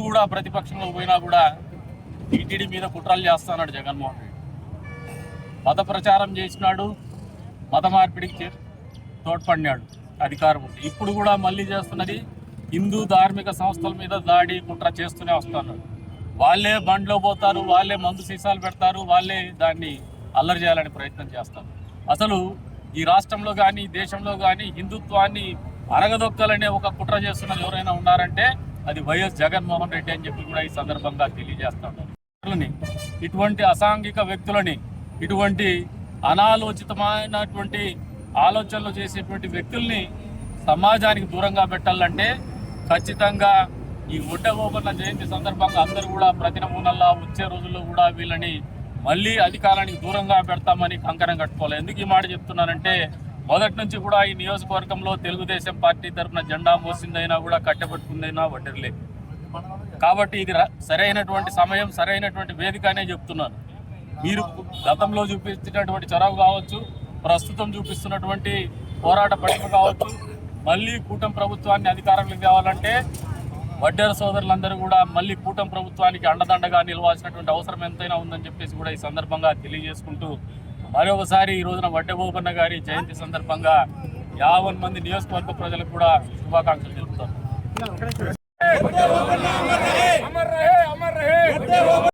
కూడా ప్రతిపక్షంలో పోయినా కూడా టీటీడీ మీద కుట్రలు చేస్తున్నాడు జగన్మోహన్ రెడ్డి. మత ప్రచారం చేసినాడు, మత మార్పిడికి తోడ్పడినాడు అధికారం ఉంది. ఇప్పుడు కూడా మళ్ళీ చేస్తున్నది హిందూ ధార్మిక సంస్థల మీద దాడి కుట్ర చేస్తూనే వస్తున్నారు. వాళ్ళే బండ్లో పోతారు, వాళ్ళే మందు సీసాలు పెడతారు, వాళ్ళే దాన్ని అల్లరి చేయాలని ప్రయత్నం చేస్తారు. అసలు ఈ రాష్ట్రంలో కానీ దేశంలో కానీ హిందుత్వాన్ని అరగదొక్కాలనే ఒక కుట్ర చేస్తున్నది ఎవరైనా ఉన్నారంటే అది వైఎస్ జగన్మోహన్ రెడ్డి అని చెప్పి కూడా ఈ సందర్భంగా తెలియజేస్తాను. ఇటువంటి అసాంఘిక వ్యక్తులని, ఇటువంటి అనాలోచితమైనటువంటి ఆలోచనలు చేసేటువంటి వ్యక్తుల్ని సమాజానికి దూరంగా పెట్టాలంటే ఖచ్చితంగా ఈ ఒడ్డగోపన్న జయంతి సందర్భంగా అందరూ కూడా ప్రతి నమూనల్లా వచ్చే రోజుల్లో కూడా వీళ్ళని మళ్ళీ అధికారానికి దూరంగా పెడతామని కంకణం కట్టుకోవాలి. ఎందుకు ఈ మాట చెప్తున్నానంటే మొదటి నుంచి కూడా ఈ నియోజకవర్గంలో తెలుగుదేశం పార్టీ తరఫున జెండా మోసిందైనా కూడా కట్టబెట్టుకుందైనా వడ్డర్లే. కాబట్టి ఇది సరైనటువంటి సమయం, సరైనటువంటి వేదిక అనే చెప్తున్నాను. మీరు గతంలో చూపించినటువంటి చొరవ కావచ్చు, ప్రస్తుతం చూపిస్తున్నటువంటి పోరాట పటిమ కావచ్చు, మళ్ళీ కూటమి ప్రభుత్వాన్ని అధికారంలోకి తేవాలంటే వడ్డేర సోదరులందరూ కూడా మళ్ళీ కూటమి ప్రభుత్వానికి అండదండగా నిలవాల్సినటువంటి అవసరం ఎంతైనా ఉందని చెప్పేసి కూడా ఈ సందర్భంగా తెలియజేసుకుంటూ మరొకసారి ఈ రోజున వడ్డెబోపన్న గారి జయంతి సందర్భంగా 50 మంది నియోజకవర్గ ప్రజలకు కూడా శుభాకాంక్షలు తెలుపుతారు.